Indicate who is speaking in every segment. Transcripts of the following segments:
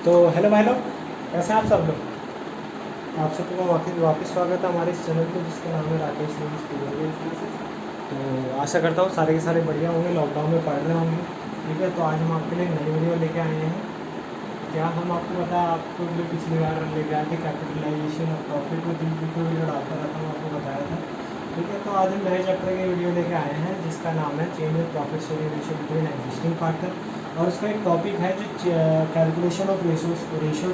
Speaker 1: तो हेलो भाई लोग, कैसे हैं आप सब लोग। आप सबको वापस स्वागत है हमारे इस चैनल पे जिसका नाम है राकेश क्लासेस। तो आशा करता हूँ सारे के सारे बढ़िया होंगे, लॉकडाउन में पढ़ रहे होंगे। ठीक है, तो आज हम आपके लिए नई वीडियो लेके आए हैं। क्या हम आपको बताया, आपको जो पिछली बार लेके आए थे कैपिटलाइजेशन ऑफ प्रॉफिट में 3 वीडियो डालता था, मैं आपको बताया था। ठीक है, तो आज हम नए चैप्टर की वीडियो लेके आए हैं जिसका नाम है change of profit sharing ratio between existing partner. और उसका एक टॉपिक है जो कैलकुलेशन ऑफ रेशियोज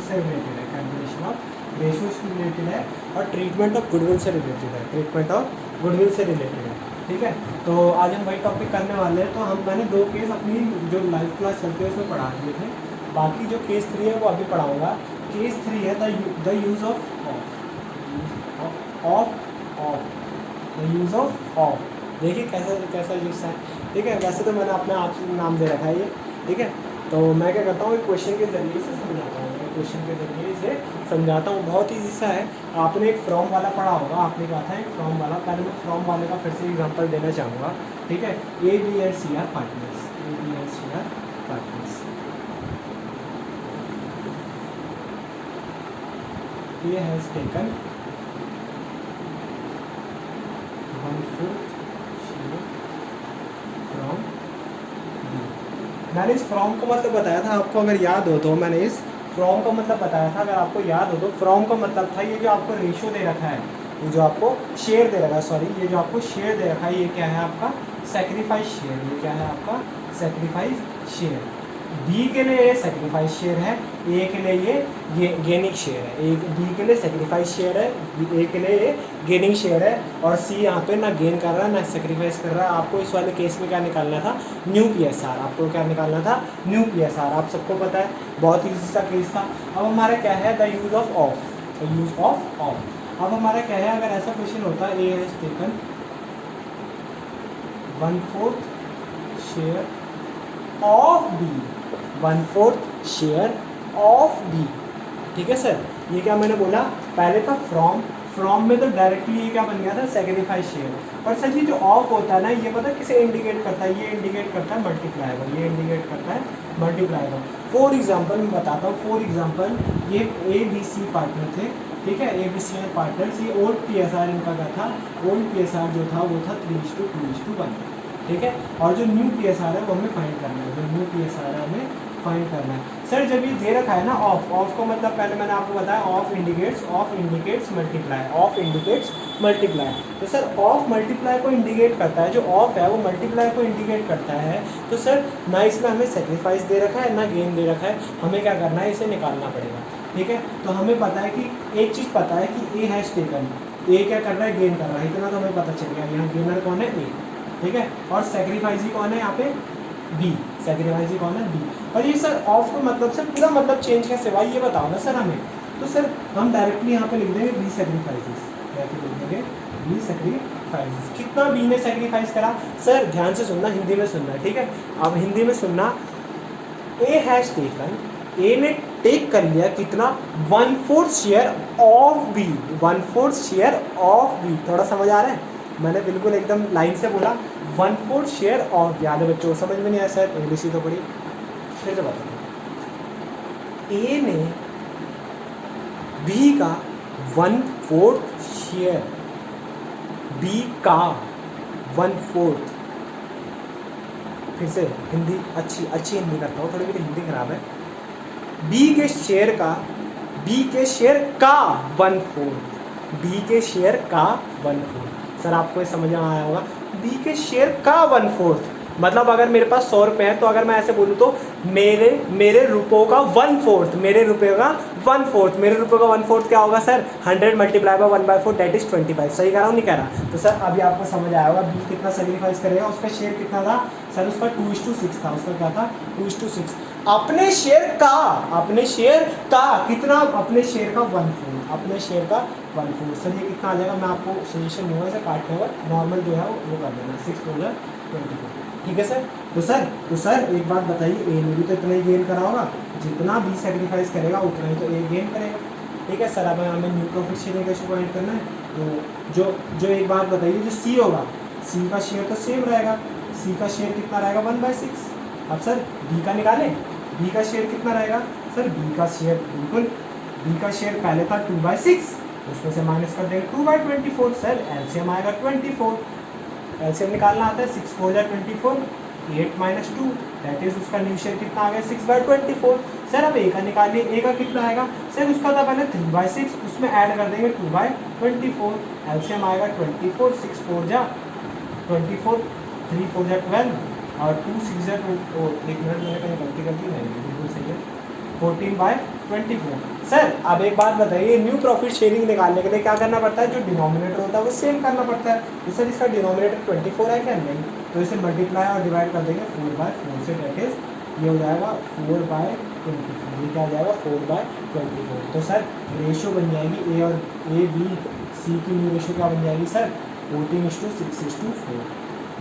Speaker 1: से रिलेटेड है, कैलकुलेशन ऑफ रेशियोज से रिलेटेड है और ट्रीटमेंट ऑफ गुडविल से रिलेटेड है, ट्रीटमेंट ऑफ गुडविल से रिलेटेड है। ठीक है, तो आज हम वही टॉपिक करने वाले हैं। तो मैंने 2 केस अपनी जो लाइव क्लास चलती है उसमें पढ़ा दिए थे, बाकी जो केस 3 है वो अभी पढ़ाऊँगा। केस 3 है the use of use of of. देखिए कैसा कैसा यूज़ है। ठीक है, वैसे तो मैंने अपने आप से नाम दे रखा है ये। ठीक है, तो मैं क्या करता हूँ, एक क्वेश्चन के ज़रिए से समझाता हूँ, क्वेश्चन के ज़रिए से समझाता हूँ। बहुत ईजी सा है। आपने एक फ्रॉम वाला पढ़ा होगा, आपने कहा था एक फ्रॉम वाला। पहले मैं फ्रॉम वाले का फिर से एग्जांपल देना चाहूँगा। ठीक है, A B and C are partners, A B and C are partners. A has taken 1/4 share from B. मैंने इस फ्रॉम का मतलब बताया था आपको, अगर याद हो तो मैंने इस फ्रॉम का मतलब बताया था, अगर आपको याद हो तो। फ्रॉम का मतलब था ये जो आपको रेशियो दे रखा है, ये जो आपको शेयर दे रखा है, सॉरी ये जो आपको शेयर दे रखा है, ये क्या है आपका सेक्रीफाइस शेयर। ये क्या है आपका सेक्रीफाइस शेयर। बी के लिए ये सेक्रीफाइस शेयर है, ए के लिए ये गेनिंग शेयर है। ए बी के लिए सेक्रीफाइस शेयर है, ए के लिए ये गेनिंग शेयर है। और सी यहाँ पे ना गेन कर रहा है ना सेक्रीफाइस कर रहा है। आपको इस वाले केस में क्या निकालना था, न्यू पीएसआर। आपको क्या निकालना था, न्यू पीएसआर। आप सबको पता है, बहुत ईजी सा केस था। अब हमारा क्या है, the use of of, the use of of. अब हमारा क्या है, अगर ऐसा क्वेश्चन होता है, A has taken 1/4 share of B, 1/4 share of B. ठीक है सर, ये क्या मैंने बोला, पहले था फ्रॉम, फ्रॉम में तो डायरेक्टली ये क्या बन गया था, सेक्रीफाइस शेयर। पर सर ये जो ऑफ होता है ना, ये पता किसे इंडिकेट करता है, ये इंडिकेट करता है मल्टीप्लायर, ये इंडिकेट करता है मल्टीप्लायर। फॉर एग्जांपल मैं बताता हूँ, फॉर एग्जांपल ये ए बी सी पार्टनर थे। ठीक है, ए बी सी पार्टनर्स। ये ओल्ड पी एस आर इनका क्या था, ओल्ड पी एस आर जो था वो था 3:2:1। ठीक है, और जो न्यू पी एस आर है वो हमें फाइंड करना है, जो न्यू पी एस आर है हमें फाइंड करना है। सर जब ये दे रखा है ना ऑफ, ऑफ का मतलब पहले मैंने आपको बताया, of indicates multiply, of indicates multiply. तो सर ऑफ मल्टीप्लाई को इंडिकेट करता है, जो ऑफ है वो मल्टीप्लाई को इंडिकेट करता है। तो सर ना इसमें हमें सेक्रीफाइस दे रखा है ना गेन दे रखा है, हमें क्या करना है, इसे निकालना पड़ेगा। ठीक है, तो हमें पता है कि एक चीज़ पता है कि ए हैज़ टेकन, ए क्या कर रहा है, गेन कर रहा है, इतना तो हमें पता चल गया। यहाँ गेनर कौन है, ए। ठीक है, और सेक्रीफाइस कौन है यहाँ पे, बी। सेक्रीफाइस कौन है, बी। और ये सर ऑफ का मतलब सर पूरा मतलब चेंज कैसे हुआ ये बताओ ना सर हमें। तो सर हम डायरेक्टली यहाँ पे लिख देंगे बी सेक्रीफाइसेस, लिख देंगे बी सेक्रीफाइसेस। कितना बी ने सेक्रीफाइस करा, सर ध्यान से सुनना, हिंदी में सुनना। ठीक है, अब हिंदी में सुनना। ए हैज टेकन, ए ने टेक कर लिया कितना, 1/4 share of B, 1/4 share of B. थोड़ा समझ आ रहा है, मैंने बिल्कुल एकदम लाइन से बोला 1/4 शेयर ऑफ। याद है बच्चों, समझ में नहीं आया शायद, इंग्लिश ही तो पढ़ी, फिर से बताता हूँ। ए ने बी का 1/4 शेयर, बी का 1/4, फिर से हिंदी अच्छी हिंदी करता हूँ, थोड़ी मेरी हिंदी खराब है। बी के शेयर का, बी के शेयर का 1/4, बी के शेयर का 1/4। सर आपको ये समझ में आया होगा, बी के शेयर का 1/4 मतलब अगर मेरे पास 100 रुपये है, तो अगर मैं ऐसे बोलूँ तो मेरे रुपयों का 1/4, मेरे रुपये का 1/4, मेरे रुपये का 1/4 क्या होगा sir, 100 multiply by 1/4 that is 25। सही कह रहा हूँ नहीं कह रहा। तो सर अभी आपको समझ आया होगा बी कितना सेक्रीफाइस करेगा। उसका शेयर कितना था सर, उसका 2:6 था। उसका क्या था, 2:6। अपने शेयर का कितना, अपने शेयर का 1/4, अपने शेयर का 1/4। सर ये कितना आ जाएगा, मैं आपको सजेशन दूंगा इसे काटने का, नॉर्मल जो है वो कर देना, 6/24। ठीक है सर। तो सर एक बात बताइए, ए ने भी तो इतना ही गेन करा होगा, जितना बी सेक्रीफाइस करेगा उतना ही तो ए गेन करेगा। ठीक है सर, अब हमें new profit sharing ratio find करना है। तो जो एक बात बताइए, जो सी होगा, सी का शेयर तो सेम रहेगा, सी का शेयर कितना रहेगा, 1/6। अब सर बी का निकालें, बी का शेयर कितना रहेगा, सर बी का शेयर बिल्कुल, बी का शेयर पहले था 2/6, उसमें से माइनस कर देंगे 2/24। सर एलसीएम आएगा 24, एलसीएम निकालना आता है, 6 4 जा 24, 8 - 2 दैट इज उसका न्यू शेयर कितना आ गया 6/24। सर अब ए का निकालिए, ए का कितना आएगा, सर उसका था पहले 3/6, उसमें ऐड कर देंगे 2/24, एलसीएम आएगा 24, 6 4 जा 24, 3 4 जा 12 और 2 6 जा 2, एक मिनट मैंने कहीं गलती कर दी, नहीं बिल्कुल सही है, 14/24। सर अब एक बात बताइए, न्यू प्रॉफिट शेयरिंग निकालने के लिए क्या करना पड़ता है, जो डिनोमिनेटर होता है वो सेम करना पड़ता है। तो सर इसका डिनोमिनेटर 24 है क्या, नहीं, तो इसे मल्टीप्लाई और डिवाइड कर देंगे 4/4 से, डेट इज ये हो जाएगा 4/24, ये क्या हो जाएगा 4/24। तो सर रेशो बन जाएगी ए और ए बी सी की न्यू रेशो क्या बन जाएगी सर 14:6:4,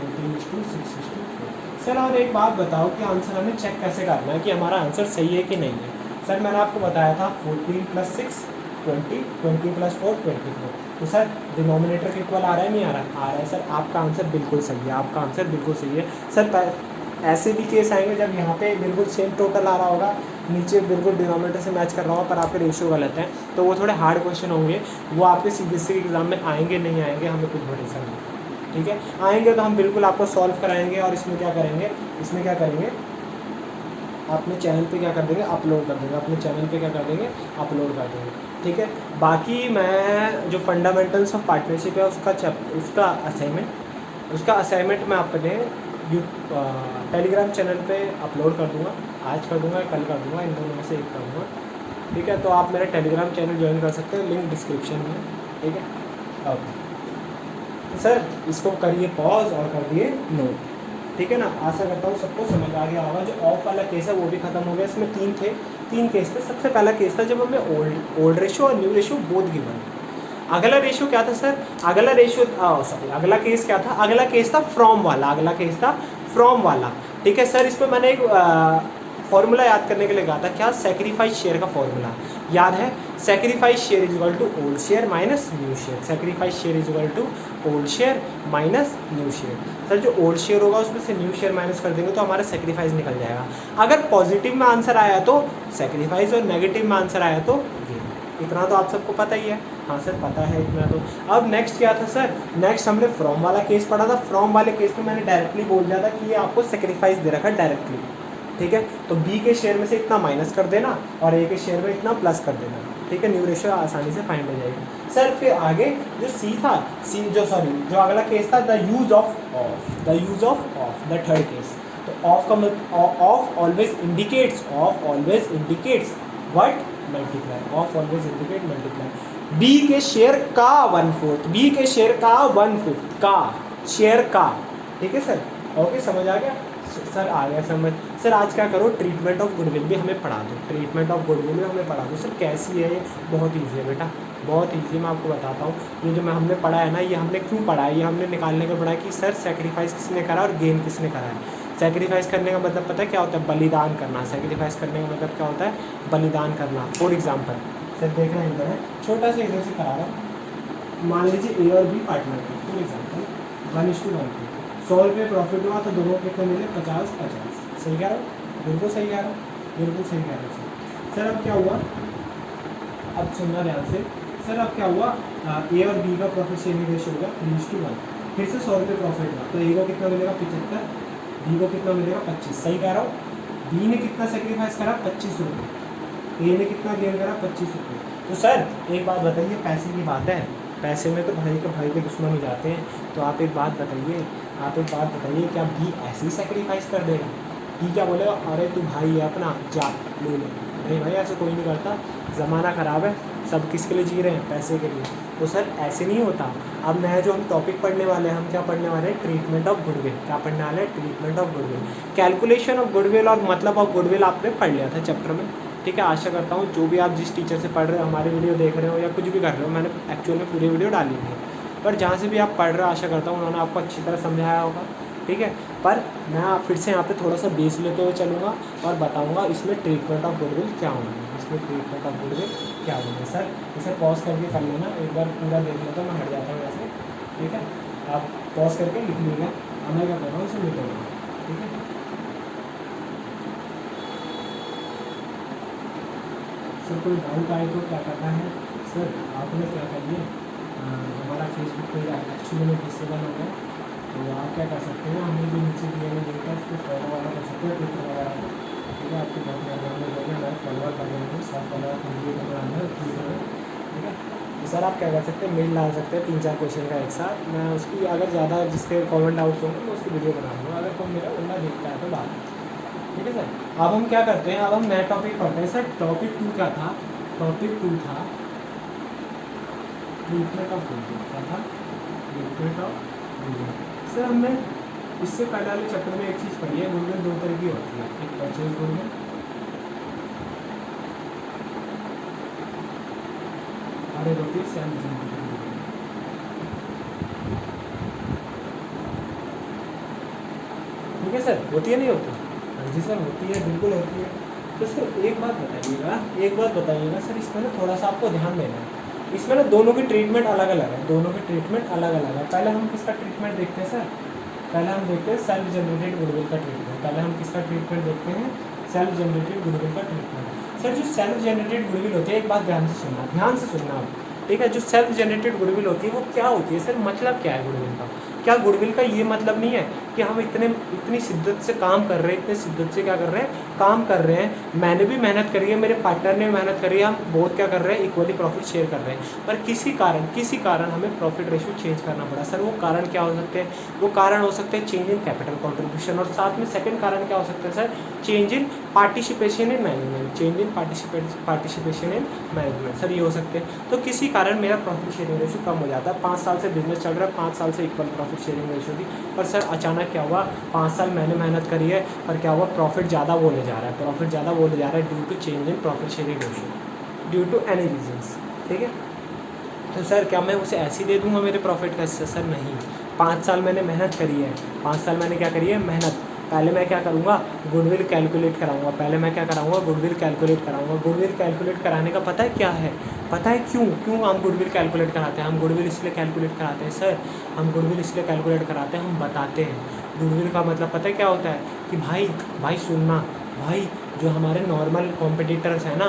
Speaker 1: 14:6:4। सर और एक बात बताओ कि आंसर हमें चेक कैसे करना है कि हमारा आंसर सही है कि नहीं है। सर मैंने आपको बताया था 14 + 6 20, 20 + 4 24। तो सर डिनोमिनेटर के इक्वल आ रहा है, नहीं आ रहा, आ रहा है। सर आपका आंसर बिल्कुल सही है, आपका आंसर बिल्कुल सही है। सर ऐसे भी केस आएंगे जब यहाँ पे बिल्कुल सेम टोटल आ रहा होगा, नीचे बिल्कुल डिनोमिनेटर से मैच कर रहा होगा, पर आपके रेशियो गलत है, तो वो थोड़े हार्ड क्वेश्चन होंगे, वो आपके सीबीएसई के एग्जाम में आएंगे नहीं आएंगे हमें कुछ भरोसा नहीं, ठीक है। आएंगे तो हम बिल्कुल आपको सॉल्व कराएंगे, और इसमें क्या करेंगे, इसमें क्या करेंगे, अपने चैनल पे क्या कर देंगे, अपलोड कर देंगे, अपने चैनल पे क्या कर देंगे, अपलोड कर देंगे, ठीक है। बाकी मैं जो फंडामेंटल्स ऑफ पार्टनरशिप है उसका असाइनमेंट मैं अपने टेलीग्राम चैनल पे अपलोड कर दूंगा, आज कर दूंगा, कल कर दूंगा, इन दोनों में से एक कर दूंगा, ठीक है। तो आप मेरा टेलीग्राम चैनल ज्वाइन कर सकते हैं, लिंक डिस्क्रिप्शन में, ठीक है। ओके सर इसको करिए पॉज और कर दिए नोट, ठीक है ना। आशा करता हूँ सबको समझ आ गया होगा। जो ऑफ वाला केस है वो भी खत्म हो गया, इसमें तीन केस थे। सबसे पहला केस था जब हमें ओल्ड रेशो और न्यू रेशो बोथ गिवन। अगला रेशो क्या था सर, अगला केस क्या था, अगला केस था फ्रॉम वाला, ठीक है सर। इसमें मैंने एक फॉर्मूला याद करने के लिए कहा था, क्या, सेक्रीफाइस शेयर का फॉर्मूला याद है, sacrifice share is equal to old share minus new share, sacrifice share is equal to old share minus new share. Sir जो ओल्ड शेयर होगा उसमें से न्यू शेयर माइनस कर देंगे तो हमारा सेक्रीफाइस निकल जाएगा। अगर पॉजिटिव में आंसर आया तो सेक्रीफाइस और नेगेटिव में आंसर आया तो गेन। इतना तो आप सबको पता ही है, हाँ सर पता है इतना तो। अब नेक्स्ट क्या था सर, नेक्स्ट हमने फ्रॉम वाला केस पढ़ा था। फ्रॉम वाले केस में मैंने डायरेक्टली बोल दिया था कि ये आपको सेक्रीफाइस दे रखा है डायरेक्टली, ठीक है। तो बी के शेयर में से इतना माइनस कर देना और ए के शेयर में इतना प्लस कर देना, ठीक है। न्यू रेशियो आसानी से फाइंड हो जाएगी। सर फिर आगे जो सी था, जो अगला केस था, the use of of the third case. तो ऑफ का of always indicates what, multiply, of always indicate multiply. B के शेयर का 1/4 का शेयर का, ठीक है सर। ओके समझ आ गया सर, आ गया समझ। सर आज क्या करो, ट्रीटमेंट ऑफ गुडविल भी हमें पढ़ा दो, ट्रीटमेंट ऑफ गुडविल भी हमें पढ़ा दो। सर कैसी है ये, बहुत ईजी है बेटा, बहुत ईजी। मैं आपको बताता हूँ, ये जो हमने पढ़ा है ना, ये हमने क्यों पढ़ा है, ये हमने निकालने का पढ़ा है कि सर सेक्रीफाइस किसने करा और गेन किसने करा है। सेक्रीफाइस करने का मतलब पता है क्या होता है, बलिदान करना। सेक्रीफाइस करने का मतलब क्या होता है, बलिदान करना। फॉर एग्जाम्पल सर देख रहे हैं, इधर है छोटा सा, इधर से करा रहा हूँ। मान लीजिए ए और बी पार्टनर थे, फॉर एग्जाम्पल 1:1 थे, 100 रुपये प्रॉफिट हुआ तो दोनों कितने मिले, 50-50। सही कह रहा हूँ, बिल्कुल सही कह रहा हूँ, बिल्कुल सही कह रहा हूँ सर। अब क्या हुआ, अब सुनना ध्यान से। सर अब क्या हुआ, ए और बी का प्रॉफिट शेयरिंग रेशियो होगा 3:1। फिर से 100 रुपये प्रॉफिट हुआ तो ए को कितना मिलेगा 75, बी को कितना मिलेगा 25। सही कह रहा हूँ। बी ने कितना सेक्रीफाइस करा 25 रुपये, ए ने कितना गेन करा 25 रुपये। तो सर एक बात बताइए, पैसे की बात है, पैसे में तो भाई के दुश्मन हो जाते हैं। तो आप एक बात बताइए, क्या बी ऐसे ही सेक्रीफाइस कर देगा? बी क्या बोलेगा, अरे तू भाई है अपना, जा ले ले। नहीं भाई ऐसे कोई नहीं करता, ज़माना ख़राब है, सब किसके लिए जी रहे हैं, पैसे के लिए। तो सर ऐसे नहीं होता। अब नया जो हम टॉपिक पढ़ने वाले हैं, हम क्या पढ़ने वाले हैं, ट्रीटमेंट ऑफ गुडविल। क्या पढ़ने वाले हैं, treatment of goodwill. Calculation of goodwill और मतलब ऑफ गुडविल आपने पढ़ लिया था चैप्टर में, ठीक है। आशा करता हूँ जो भी आप जिस टीचर से पढ़ रहे हो, हमारे वीडियो देख रहे हो या कुछ भी कर रहे हो, मैंने एक्चुअल में पूरी वीडियो डाली है, पर जहाँ से भी आप पढ़ रहे हो आशा करता हूँ उन्होंने आपको अच्छी तरह समझाया होगा, ठीक है। पर मैं फिर से यहाँ पे थोड़ा सा बेस लेते हुए चलूँगा और बताऊँगा इसमें ट्रीटमेंट ऑफ गुडविल क्या होना है, इसमें ट्रीटमेंट ऑफ गुडविल क्या होना है। सर इसे पॉज करके कर लेना, एक बार पूरा देख लेता हूँ, मैं हट जाता हूँ ऐसे, ठीक है। आप पॉज करके लिख लीजिएगा, मैं क्या कर रहा हूँ इसे लिखूँगा, ठीक है। सर कोई डाउट आए तो क्या करना है सर, आपने क्या करिए हमारा फेसबुक पेज एक्चुअली में डिसेबल हो गया, तो आप क्या कर सकते हैं, हमने जो नीचे दिए हुए लिंक है उसको फॉलो वाला कर सकते हैं ट्विटर वगैरह पर, ठीक है। आपकी बहुत मेहरबानी होगी, हमारे फॉलोअर बढ़ जाएंगे, 100 फॉलोअर कंप्लीट होने वाले हैं ट्विटर में, ठीक है। तो सर आप क्या कर सकते हैं, मेल डाल सकते हैं 3-4 क्वेश्चन का एक साथ, मैं उसकी अगर ज़्यादा जिसके कमेंट आउट्स होंगे मैं उसकी वीडियो बना दूँगा, अगर कोई मेरा बंदा देखता है तो बात, ठीक है सर। अब हम क्या करते हैं, अब हम नया टॉपिक पढ़ते हैं सर। टॉपिक 2 क्या था, टॉपिक 2 था ट्रीटमेंट ऑफ गुडविल, क्या था, ट्रीटमेंट ऑफ गुडविल। सर हमने इससे पहले वाले चैप्टर में एक चीज़ पढ़ी है, गुडविल 2 तरह की होती है, एक परचेज गुडविल और एक होती है सेल्फ जनरेटेड गुडविल, ठीक है सर। होती है नहीं होती, हाँ जी सर होती है, बिल्कुल होती है। तो सर एक बात बताइएगा सर, इसमें ना थोड़ा सा आपको ध्यान देना है, इसमें ना दोनों की ट्रीटमेंट अलग अलग है, दोनों की ट्रीटमेंट अलग अलग है। पहले हम किसका ट्रीटमेंट देखते हैं सर, पहले हम देखते हैं सेल्फ जनरेटेड गुडविल का ट्रीटमेंट, पहले हम किसका ट्रीटमेंट देखते हैं, सेल्फ जनरेटेड गुडविल का ट्रीटमेंट। सर जो सेल्फ जनरेटेड गुडविल होती है, एक बात ध्यान से सुनना आप, ठीक है। जो सेल्फ जनरेटेड गुडविल होती है वो क्या होती है सर, मतलब क्या है गुडविल का, क्या गुडविल का ये मतलब नहीं है कि हम इतनी शिद्दत से काम कर रहे हैं, इतने शिद्दत से क्या कर रहे हैं, काम कर रहे हैं, मैंने भी मेहनत करी है, मेरे पार्टनर ने भी मेहनत करी है, हम बहुत क्या कर रहे हैं, इक्वली प्रॉफिट शेयर कर रहे हैं, पर किसी कारण हमें प्रॉफिट रेशियो चेंज करना पड़ा। सर वो कारण क्या हो सकते हैं, वो कारण हो सकते हैं चेंज इन कैपिटल कॉन्ट्रीब्यूशन, और साथ में सेकंड कारण क्या हो सकता है sir, change in participation in management, change in participation in management, sir ये हो सकते हैं। तो किसी कारण मेरा प्रॉफिट शेयरिंग रेशियो कम हो जाता है, 5 साल से बिजनेस चल रहा है, 5 साल से इक्वल प्रॉफिट शेयरिंग रेशियो थी, पर सर अचानक क्या हुआ, 5 साल मैंने मेहनत करी है, पर क्या हुआ, प्रॉफिट ज़्यादा बोले जा रहा है, प्रॉफिट ज़्यादा बोले जा रहा है due to change in profit sharing ratio, due to any reasons, ठीक है। तो सर क्या मैं उसे ऐसे ही दे दूंगा मेरे प्रॉफिट का हिस्सा, सर नहीं। 5 साल मैंने मेहनत करी है, 5 साल मैंने क्या करी है, मेहनत। पहले मैं क्या करूँगा, गुडविल कैलकुलेट कराऊंगा, पहले मैं क्या कराऊंगा, गुडविल कैलकुलेट कराऊंगा। गुडविल कैलकुलेट कराने का पता है क्या है, पता है क्यों हम गुडविल कैलकुलेट कराते हैं, हम गुडविल इसलिए कैलकुलेट कराते हैं सर, हम गुडविल इसलिए कैलकुलेट कराते हैं, हम बताते हैं गुडविल का मतलब पता है क्या होता है, कि भाई सुनना, भाई जो हमारे नॉर्मल कॉम्पिटिटर्स हैं ना,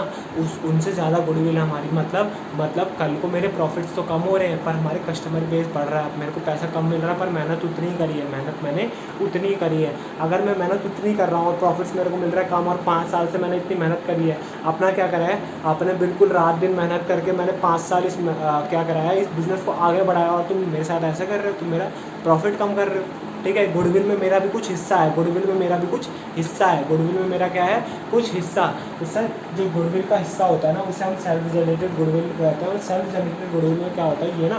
Speaker 1: उनसे ज़्यादा गुडविल है हमारी, मतलब कल को मेरे प्रॉफिट्स तो कम हो रहे हैं पर हमारे कस्टमर बेस बढ़ रहा है, मेरे को पैसा कम मिल रहा है पर मेहनत उतनी ही करी है, मेहनत मैंने उतनी ही करी है। अगर मैं मेहनत उतनी कर रहा हूँ और प्रॉफिट्स मेरे को मिल रहा है कम, और 5 साल से मैंने इतनी मेहनत करी है, अपना क्या करा है, आपने बिल्कुल रात दिन मेहनत करके मैंने 5 साल क्या करा है, इस बिज़नेस को आगे बढ़ाया, और तुम मेरे साथ ऐसा कर रहे हो, तुम मेरा प्रॉफिट कम कर रहे हो, ठीक है। गुडविल में मेरा भी कुछ हिस्सा है, गुडविल में मेरा भी कुछ हिस्सा है, गुडविल में मेरा क्या है, कुछ हिस्सा। तो सर जो गुडविल का हिस्सा होता है ना, उसे हम सेल्फ जनरेटेड गुडविल कहते हैं। और सेल्फ जनरेटेड गुडविल में क्या होता है, ये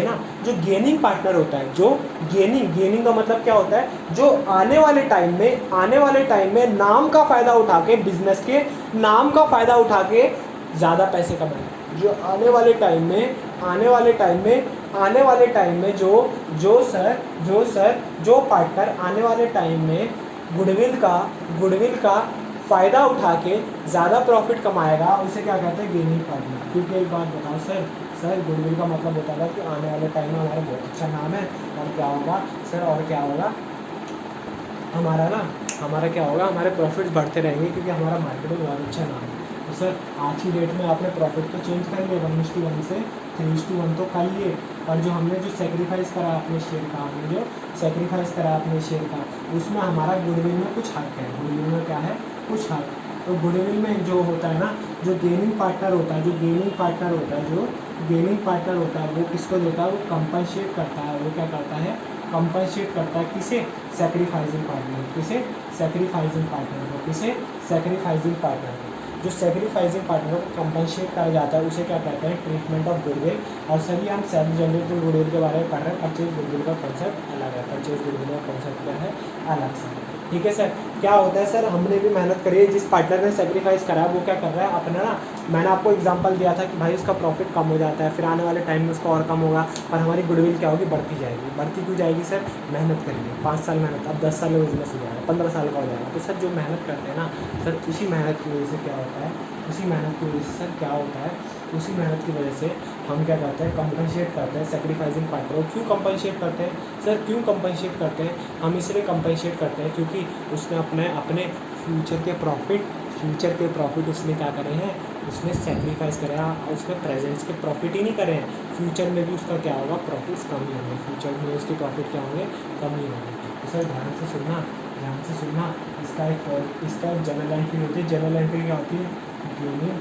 Speaker 1: ना जो गेनिंग पार्टनर होता है, जो गेनिंग का मतलब क्या होता है, जो आने वाले टाइम में नाम का फ़ायदा उठा के, बिजनेस के नाम का फ़ायदा उठा के ज़्यादा पैसे कमाए, जो आने वाले टाइम में जो पार्टनर आने वाले टाइम में गुडविल का फ़ायदा उठा के ज़्यादा प्रॉफिट कमाएगा, उसे क्या कहते हैं, गेनिंग पार्टनर। क्योंकि एक बात बताओ सर गुडविल का मतलब होता है कि आने वाले टाइम में हमारा बहुत अच्छा नाम है, और क्या होगा सर, और क्या होगा, हमारा क्या होगा, हमारे प्रॉफिट्स बढ़ते रहेंगे, क्योंकि हमारा मार्केट में बहुत अच्छा नाम है। तो सर आज की डेट में आपने प्रॉफिट तो चेंज कर लिए 1:1 से 3:1 तो कर लिए, और जो हमने जो सेक्रीफाइस करा अपने शेयर का, उसमें हमारा गुडविल में कुछ हक है, गुडविल में क्या है, कुछ हक। तो गुडविल में जो होता है ना, जो गेनिंग पार्टनर होता है, वो किसको देता है, वो कंपनसेट करता है, वो क्या करता है, कंपनसेट करता है, किसे, सैक्रिफाइसिंग पार्टनर को, जो सैक्रिफाइसिंग पार्टनर को कंपनसेट करा जाता है, उसे क्या कहते हैं, ट्रीटमेंट ऑफ गुडविल। और सर ये हम सेल्फ जनरेटेड गुडविल के बारे में पढ़ रहे हैं, परचेज गुडविल का कॉन्सेप्ट अलग है, परचेज गुडविल का कॉन्सेप्ट क्या है, अलग से, ठीक है सर। क्या होता है सर, हमने भी मेहनत करी है, जिस पार्टनर ने सेक्रीफाइस करा है वो क्या कर रहा है अपना ना, मैंने आपको एग्जांपल दिया था कि भाई उसका प्रॉफिट कम हो जाता है, फिर आने वाले टाइम में उसका और कम होगा, पर हमारी गुडविल क्या होगी, बढ़ती जाएगी। बढ़ती क्यों जाएगी सर, मेहनत करेंगे, 5 साल मेहनत, अब 10 साल में बिजनेस हो जाएगा, 15 साल का हो जाएगा। तो सर जो मेहनत करते हैं ना सर, उसी मेहनत की वजह से क्या होता है, उसी मेहनत की वजह से हम क्या करते हैं, कंपनसेट करते हैं सेक्रीफाइसिंग पार्टनर। क्यों कंपनसेट करते हैं सर, क्यों कंपनसेट करते हैं, हम इसलिए कंपनसेट करते हैं क्योंकि उसने अपने फ्यूचर के प्रॉफिट फ्यूचर के प्रॉफिट उसने क्या करे हैं, उसने सेक्रीफाइस करे हैं, उसने प्रेजेंट्स के प्रॉफिट ही नहीं करे हैं, फ्यूचर में भी उसका क्या होगा, प्रॉफिट्स कम ही होंगे, फ्यूचर में उसके प्रॉफिट क्या होंगे, कम ही होंगे। तो सर ध्यान से सुनना, इसका एक जनरल एंट्री होती है। जनरल एंट्री क्या होती है, gaining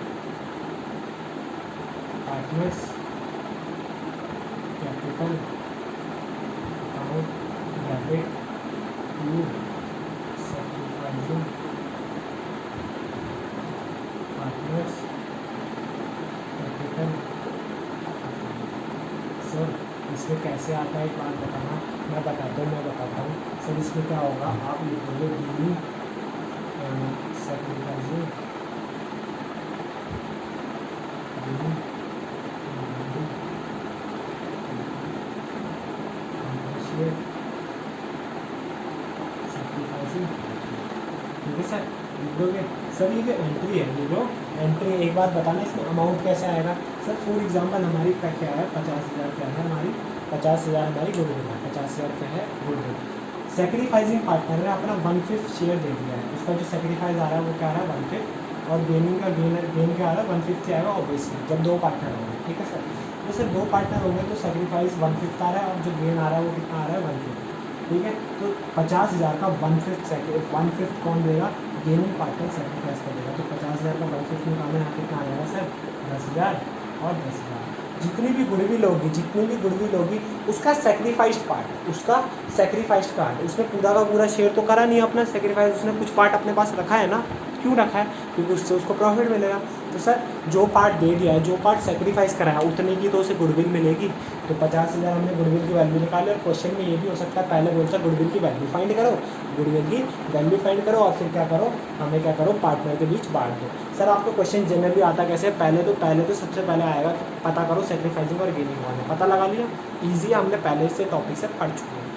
Speaker 1: partners capital account debit to sacrificing partners capital. Sir इसमें कैसे आता है, एक बात बताना, मैं बताता हूँ सर। इसमें क्या होगा, आप लिखोगे गेनिंग सेक्रीफाइसिंग सेक्रीफाइसिंग, ठीक है सर, लिख दोगे। सर ये जो एंट्री है, ये जो एंट्री, एक बात बताना इसमें अमाउंट कैसे आएगा। सर फॉर एग्जांपल हमारी क्या है, 50,000 क्या है हमारी, 50,000 हमारी गुडविल है, 50,000 क्या है गुडविल। सेक्रीफाइसिंग पार्टनर ने अपना 1/5 शेयर दे दिया है, उसका जो सेक्रीफाइस आ रहा है वो क्या आ रहा है 1/5, और गेनिंग का गेन क्या आ रहा है 1/5 क्या आएगा ऑब्वियसली, जब दो पार्टनर होंगे, ठीक है सर। तो सर दो पार्टनर होंगे तो सेक्रीफाइस 1/5 आ रहा है, और जो गेन आ रहा है वो कितना आ रहा है 1/5, ठीक है। तो 50,000 का 1/5 कौन देगा, गेनिंग पार्टनर सेक्रीफाइस कर देगा। तो 50,000 का 1/5 निकालना, यहाँ कितना आ जाएगा सर 10,000 और 10,000। जितनी भी गुडविल होगी उसका सेक्रीफाइस्ड पार्ट, उसने पूरा का पूरा शेयर तो करा नहीं अपना सेक्रीफाइस, उसने कुछ पार्ट अपने पास रखा है ना, क्यों रखा है, क्योंकि उससे उसको प्रॉफिट मिलेगा। तो सर जो पार्ट दे दिया है, जो पार्ट सेक्रीफाइस करा है, उतने की तो उसे गुडविल मिलेगी। तो 50,000 हमने गुडविल की वैल्यू निकाली, और क्वेश्चन में ये भी हो सकता है पहले बोलता गुडविल की वैल्यू फाइंड करो, और फिर क्या करो, हमें क्या करो, पार्टनर के बीच बांट दो। सर आपको क्वेश्चन जनरली आता कैसे, पहले तो सबसे पहले आएगा पता करो सेक्रीफाइसिंग और गेनिंग वाले, पता लगा लिया, ईजी, हमने पहले से टॉपिक से पढ़ चुके हैं।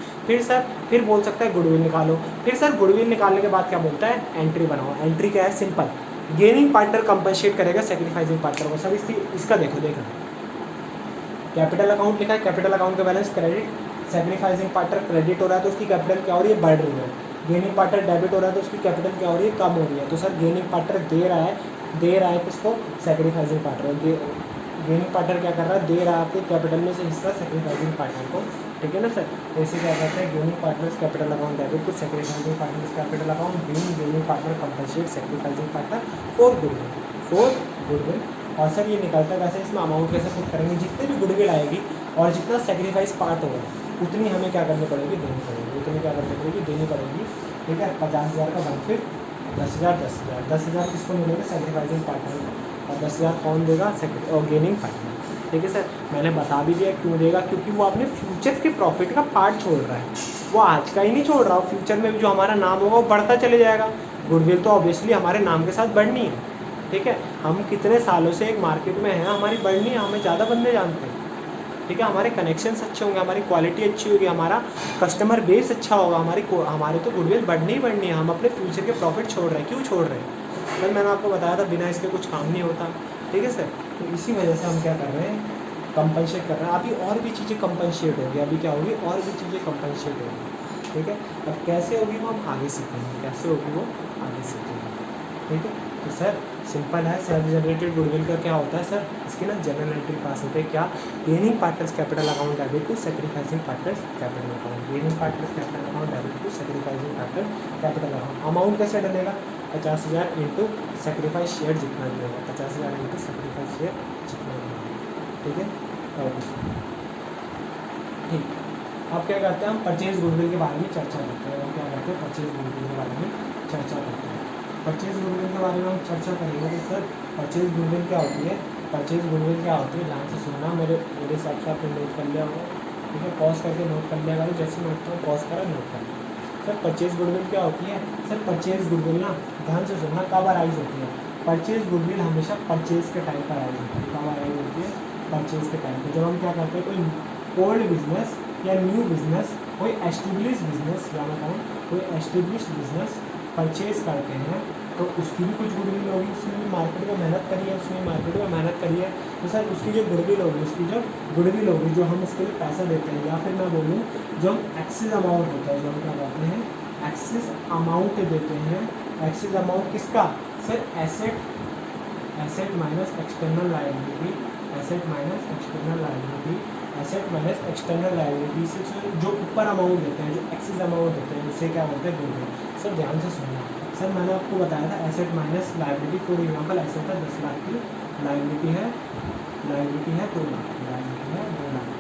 Speaker 1: फिर बोल सकता है गुडविल निकालो। फिर सर गुडविल निकालने के बाद क्या बोलता है, एंट्री बनाओ। एंट्री क्या है, सिंपल, गेनिंग पार्टनर कंपनसेट करेगा सेक्रीफाइसिंग पार्टनर को। सर इसका देखो कैपिटल अकाउंट लिखा है, कैपिटल अकाउंट का balance credit, sacrificing partner credit हो रहा है तो उसकी कैपिटल क्या हो रही है, बढ़ रही है। गेनिंग पार्टनर डेबिट हो रहा है तो उसकी कैपिटल क्या हो रही है, कम हो रही है। तो सर गेनिंग पार्टनर दे रहा है किसको, सेक्रीफाइसिंग पार्टनर। गेनिंग पार्टनर क्या कर रहा है, दे रहा है आपके कैपिटल में से हिस्सा सेक्रीफाइसिंग पार्टनर को, ठीक है ना सर। तो इसे क्या कहते हैं, gaining partners capital account debit to sacrificing partners capital account, gaining partner compensate sacrificing partner for goodwill. और सर ये निकलता है वैसे, इसमें अमाउंट कैसे पुट करेंगे, जितनी भी गुडविल आएगी और जितना सेक्रीफाइस पार्ट होगा उतनी हमें क्या करनी पड़ेगी, देनी पड़ेगी, ठीक है। 50,000 का 1/5, 10,000 किसको मिलेगा, सेक्रीफाइसिंग पार्टनर को, और 10,000 कौन देगा, और गेनिंग पार्टनर, ठीक है सर। मैंने बता भी दिया क्यों देगा, क्योंकि वो अपने फ्यूचर के प्रॉफिट का पार्ट छोड़ रहा है, वो आज का ही नहीं छोड़ रहा, फ्यूचर में भी जो हमारा नाम होगा वो बढ़ता चले जाएगा। गुडविल तो ऑब्वियसली हमारे नाम के साथ बढ़नी है, ठीक है। हम कितने सालों से एक मार्केट में हैं, हमारी बढ़नी है, हमें ज़्यादा बंदे जानते हैं, ठीक है। हमारे कनेक्शंस अच्छे होंगे, हमारी क्वालिटी अच्छी होगी, हमारा कस्टमर बेस अच्छा होगा, हमारे तो गुडविल बढ़नी ही बढ़नी है। हम अपने फ्यूचर के प्रॉफिट छोड़ रहे हैं, क्यों छोड़ रहे हैं, सर मैंने आपको बताया था बिना इसके कुछ काम नहीं होता, ठीक है सर। तो इसी वजह से हम क्या कर रहे हैं, कंपनसेट कर रहे हैं। अभी और भी चीज़ें कंपनसेट होगी, अभी क्या होगी, और भी चीज़ें कंपनसेट होगी, ठीक है। अब कैसे होगी वो हम आगे सीखेंगे, ठीक है। तो सर सिंपल है, सेल्फ जनरेटेड गुडविल का क्या होता है सर, इसकी ना जनरल एंट्री पास होते हैं, क्या, gaining partners capital account debit to sacrificing partners capital account, gaining partners capital account debit to sacrificing partners capital account. Amount कैसे डलेगा, 50,000 इंटू सेक्रीफाइस शेयर जितना भी होगा, 50,000 इंटू सेक्रीफाइस शेयर जितना भी होगा, ठीक है। ठीक, अब क्या करते हैं, हम परचेज गुडविल के बारे में चर्चा करते हैं। परचेज गुडविल के बारे में चर्चा करते हैं। परचेज गुडविल के बारे में हम चर्चा करेंगे। तो सर परचेज गुडविल क्या होती है, ध्यान से सुनना, मेरे हिसाब से आपने नोट कर लिया होगा, ठीक है। पॉज करके नोट कर लिया करो, जैसे नोट करो पॉज करा नोट कर। सर परचेज गुडविल क्या होती है, सर परचेज गुडविल ना, ध्यान से सुनना, कब अराइज होती है, परचेज गुडविल हमेशा परचेज के टाइम पर अराइज होती है। कब अराइज होती है, परचेज के टाइम पर, जब हम क्या करते हैं, कोई ओल्ड बिजनेस या न्यू बिजनेस, कोई एस्टेब्लिश बिजनेस, या बताऊँ कोई एस्टेब्लिश बिजनेस परचेज करते हैं, तो उसकी भी कुछ गुडविल होगी, उसने भी मार्केट में मेहनत करी है, तो सर उसकी जो गुडविल होगी, जो हम उसके लिए पैसा देते हैं, या फिर मैं बोलूँ जो हम एक्सेस अमाउंट होता है, जो हम क्या कहते हैं एक्सेस अमाउंट देते हैं, एक्सेस अमाउंट किसका, sir asset minus external liability, asset minus external liability, asset minus external liability से जो ऊपर अमाउंट देते हैं, जो एक्सेस अमाउंट देते हैं, उसे क्या बोलते हैं, गुडविल। सर ध्यान से सुनना, सर मैंने आपको बताया था asset minus liability, for example asset है 10 लाख की, लायबिलिटी है 2 लाख, लायबिलिटी है 2 लाख,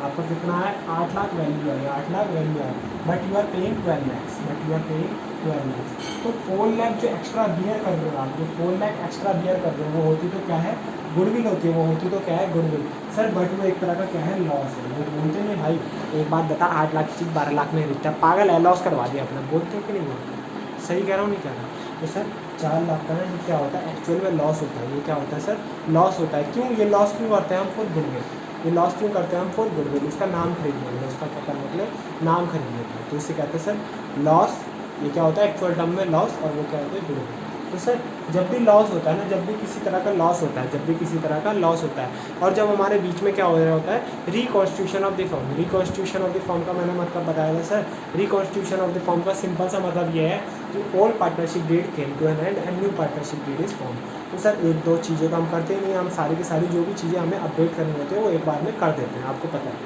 Speaker 1: आपका कितना है 8 लाख वैल्यू है, 8 लाख वैल्यू है, but you are paying 12 lakhs, but you are paying 12 lakhs. तो 4 लाख जो एक्स्ट्रा बियर कर रहे हो आप, जो 4 लाख एक्स्ट्रा बियर कर रहे हो, वो होती तो क्या है, गुडविल होती है, वो होती तो क्या है, गुडविल। सर बट वो एक तरह का क्या है, लॉस है। वो बोलते नहीं भाई, एक बात बता, 8 लाख की चीज़ 12 लाख में बेचता है, पागल है, लॉस करवा दिया अपना, बोलते हो कि नहीं बोलते, सही कह रहा हूँ नहीं कह रहा। तो सर 4 लाख का ना ये क्या होता है, एक्चुअल में लॉस होता है, ये क्या होता है सर, लॉस होता है। क्यों ये लॉस क्यों करते हैं हम, फॉर गुडविल, ये लॉस क्यों करते हैं हम, फॉर गुडविल, उसका नाम खरीदने के लिए, उसका क्या करने के लिए, नाम खरीदने के लिए, तो इसे कहते हैं सर लॉस। ये क्या होता है एक्चुअल टर्म में लॉस, और वो क्या होता है, गुडविल। तो सर जब भी लॉस होता है ना, जब भी किसी तरह का लॉस होता है, जब भी किसी तरह का लॉस होता है, और जब हमारे बीच में क्या हो रहा होता है, reconstitution of the firm. Reconstitution of the firm का मैंने मतलब बताया था sir, reconstitution of the firm का सिंपल सा मतलब ये है कि old partnership deed came to an end end new partnership deed is form. तो सर एक दो चीज़ें तो हम करते ही नहीं, हम सारी की सारी जो भी चीज़ें हमें अपडेट करनी होती है वो एक बार में कर देते हैं, आपको पता है,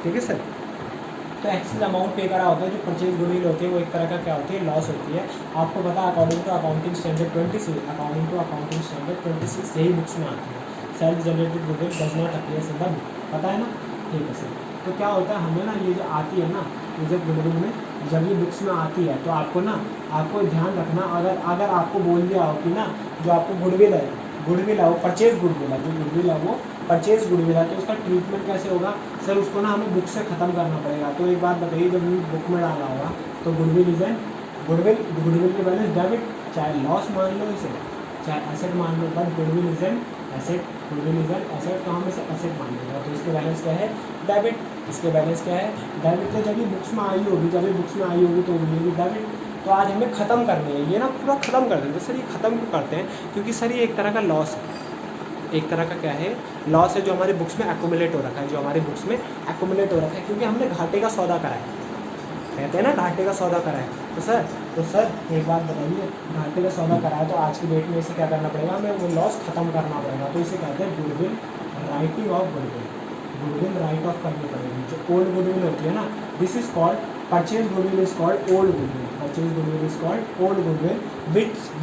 Speaker 1: ठीक है सर। तो एक्सेस अमाउंट पे करा होता है, जो परचेज गुडविल होती है वो एक तरह का क्या होती है, लॉस होती है। आपको पता है according to accounting standard 26, according to accounting standard 26 यही बुक्स में आती है, self generated goodwill does not appear in the book, पता है ना, ठीक है सर। तो क्या होता है हमें ना, ये जो आती है ना, ये जब गुडविल में जब ये बुक्स में आती है, तो आपको ना, आपको ध्यान रखना, अगर आपको बोल दिया हो कि ना जो आपको गुडविल है वो परचेज गुडविल है, जो गुडविल है वो परचेज गुडविल है, तो उसका ट्रीटमेंट कैसे होगा सर, उसको ना हमें बुक से ख़त्म करना पड़ेगा। तो एक बात बताइए, जब बुक में डाला होगा तो गुडविल इज एन गुडविल के बैलेंस डेबिट, चाहे लॉस मान लो इसे, चाहे एसेट मान लो, but goodwill is an asset, goodwill is an asset, तो हम इसे एसेट मान लेंगे। तो इसके बैलेंस क्या है, डेबिट, इसके बैलेंस क्या है, डेबिट। तो जब ये बुक्स में आई होगी, जब ये बुक्स में आई होगी तो ये भी डेबिट। तो आज हमें ख़त्म करनी है, ये ना पूरा ख़त्म कर देते हैं सर। ये ख़त्म क्यों करते हैं, क्योंकि सर ये एक तरह का लॉस है, एक तरह का क्या है, लॉस है, जो हमारे बुक्स में एक्यूमुलेट हो रखा है, जो हमारे बुक्स में एक्यूमुलेट हो रखा है, क्योंकि हमने घाटे का सौदा करा है, कहते हैं ना घाटे का सौदा करा है। तो सर एक बात बताइए, घाटे का सौदा करा है तो आज की डेट में इसे क्या करना पड़ेगा, हमें वो लॉस ख़त्म करना पड़ेगा। तो इसे कहते हैं goodwill writing of goodwill, goodwill right of करनी पड़ेगी। जो ओल्ड गुडविल होती है ना, this is called purchase goodwill, is called old goodwill, purchase goodwill is called old goodwill,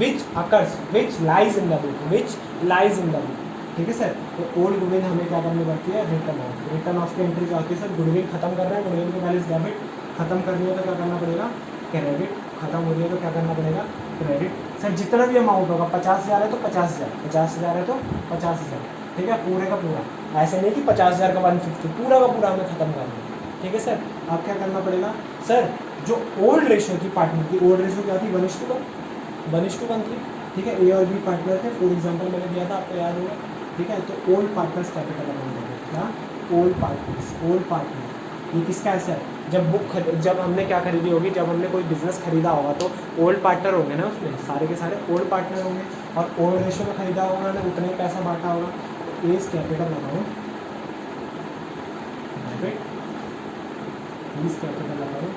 Speaker 1: which occurs, which lies in the book, which lies in the book, ठीक है sir. तो old goodwill हमें क्या करनी पड़ती है, रिटर्न ऑफ, रिटर्न ऑफ की entry क्या होती है सर, गुडविल खत्म कर रहे हैं, गुडविल के बैलेंस डेबिट, खत्म करनी है तो क्या करना पड़ेगा, क्रेडिट, खत्म हो रही है तो क्या करना पड़ेगा, क्रेडिट। सर जितना भी अमाउंट होगा, 50,000 है तो 50,000, 50,000 है तो 50,000, ठीक है, पूरे का पूरा, ऐसे नहीं कि 50,000 का 150, पूरा का पूरा हमें खत्म करना है, ठीक है सर। अब क्या करना पड़ेगा सर, जो ओल्ड रेशियो थी पार्टनर की, ओल्ड रेशियो क्या थी, 1:1 थी, ठीक है। ए और बी पार्टनर थे, फॉर एग्जांपल मैंने दिया था, आपको याद होगा, ठीक है। तो ओल्ड पार्टनर्स कैपिटल अमाउंट है क्या, ओल्ड पार्टनर, ये किसका है सर, जब हमने क्या खरीदी होगी, जब हमने कोई बिजनेस खरीदा होगा तो ओल्ड पार्टनर होंगे ना, उसमें सारे के सारे ओल्ड पार्टनर होंगे, और ओल्ड रेशियो में खरीदा होगा, उन्होंने उतना ही पैसा बांटा होगा, तो as capital amount debit, as capital amount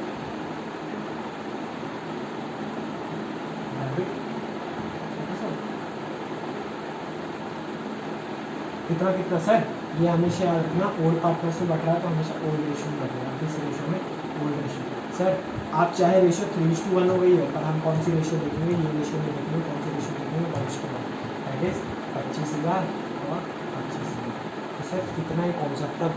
Speaker 1: debit, कितना कितना सर, ये हमेशा याद रखना, ओल्ड पार्टनर से बढ़ रहा है तो हमेशा ओल्ड रेशियो में बढ़ेगा, किस रेशियो में, ओल्ड रेशियो। सर आप चाहे रेशियो 3:1 हो गई हो, पर हम कौन सी रेशियो देखेंगे, ये रेशियो में देखेंगे, कौन सी रेशियो देखेंगे, 1:1, दैट इज 25,000 और 25,000। तो सर कितना ही कॉन्सेप्ट था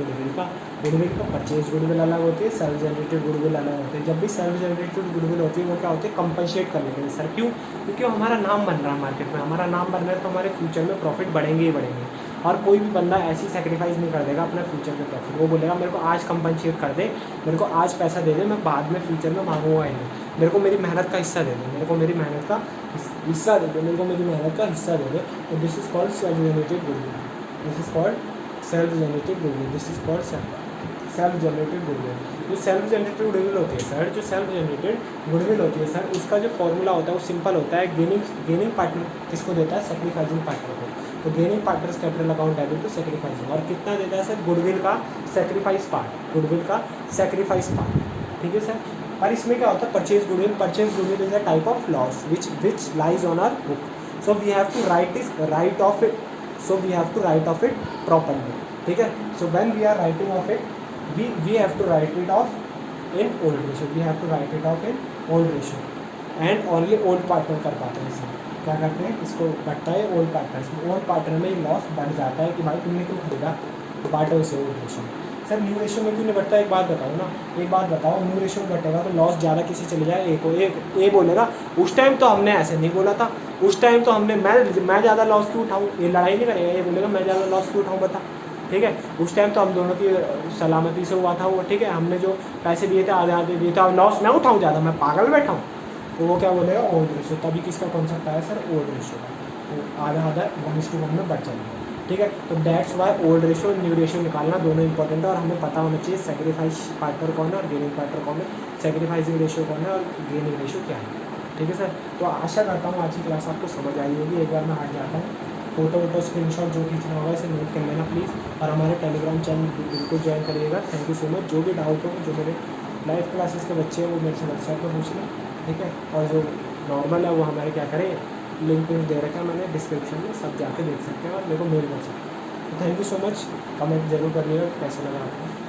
Speaker 1: गुडविल का परचेज गुडविल अलग होती है, सेल्फ जनरेटेड गुडविल अलग होती है। जब भी सेल्फ जनरेटेड गुडविल होती है वो क्या होती है, कंपनसेट करने के लिए सर, क्यों, क्योंकि हमारा नाम बन रहा है मार्केट में, हमारा नाम बन रहा है तो हमारे फ्यूचर में प्रॉफिट बढ़ेंगे ही बढ़ेंगे, और कोई भी बंदा ऐसी सेक्रीफाइस नहीं कर देगा अपने फ्यूचर के प्रॉफिट, वो बोलेगा मेरे को आज कंपनसेट कर दे, मेरे को आज पैसा दे दे, मैं बाद में फ्यूचर में मांगूंगा ही नहीं, मेरे को मेरी मेहनत का हिस्सा दे दे, मेरे को मेरी मेहनत का हिस्सा दे दे, मेरे को मेरी मेहनत का हिस्सा दे दे। तो this is called self generated goodwill, this is called self generated goodwill, this is called self generated goodwill. जो सेल्फ जनरेटेड गुडविल होती है सर, जो सेल्फ जनरेटेड गुडविल होती है सर, उसका जो फॉर्मूला होता है वो सिंपल होता है, गेनिंग पार्टनर किसको देता है, सेक्रीफाइसिंग पार्टनर को। तो gaining partners capital account debit to sacrificing, और कितना देता है सर, गुडविल का सेक्रीफाइस पार्ट, गुडविल का सेक्रीफाइस पार्ट, ठीक है सर। पर इसमें क्या होता है, purchase goodwill is a type of loss which lies on our book, so we have to write off it, so we have to write off it properly, ठीक है. So when we are writing off it, we have to write it off in old ratio, we have to write it off in old ratio and only old partner कर पाते हैं इसे. क्या करते हैं, इसको बढ़ता है ओल्ड पार्टनर, ओल्ड पार्टनर में लॉस बढ़ जाता है कि भाई तुमने क्यों खरीदा, बांटो इसे old ratio. Sir new ratio में क्यों नहीं बढ़ता, एक बात बताओ ना, एक बात बताओ, न्यू रेशियो में बढ़ेगा तो लॉस ज़्यादा किसी चले जाए, एक ए बोलेगा उस टाइम तो हमने ऐसे नहीं बोला था, उस टाइम तो हमने मैं ज़्यादा लॉस क्यों उठाऊँ, ये लड़ाई नहीं करेगा, ये बोलेगा मैं ज़्यादा लॉस क्यों उठाऊँ बता, ठीक है. उस टाइम तो हम दोनों की सलामती से हुआ था वो, ठीक है, हमने जो पैसे दिए थे आधे आधे दिए थे, अब लॉस मैं उठाऊँ ज़्यादा, मैं पागल बैठा हूँ. तो वो क्या बोलेगा ओल्ड रेशियो, तभी किसका कॉन्सेप्ट आया सर, ओल्ड रेशियो का. तो आधा आधा 1:1 में बढ़ जाएगा, ठीक है. तो दैट्स वाई ओल्ड रेशियो और न्यू रेशियो निकालना दोनों इंपॉर्टेंट है और हमें पता होना चाहिए सेक्रीफाइस पार्टनर कौन है और गेनिंग पार्टनर कौन है, सेक्रीफाइसिंग रेशियो कौन है और गेनिंग रेशियो क्या है, ठीक है सर. तो आशा करता हूँ आज की क्लास आपको समझ आई होगी. एक बार मैं हट जाता हूँ, फोटो वोटो स्क्रीनशॉट जो खींचना होगा इसे नोट कर लेना प्लीज़, और हमारे टेलीग्राम चैनल बिल्कुल ज्वाइन करिएगा. Thank you so much. जो भी डाउट हो, जो मेरे लाइव क्लासेस के बच्चे हैं वो मेरे से व्हाट्सएप पर पूछ लें, ठीक है. और जो नॉर्मल है वो हमारे क्या करें, लिंक दे रखा है मैंने डिस्क्रिप्शन में, सब जाके देख सकते हैं और मेरे को मेल कर सकते हैं. तो thank you so much. Comment जरूर करिएगा कैसा लगा आपको.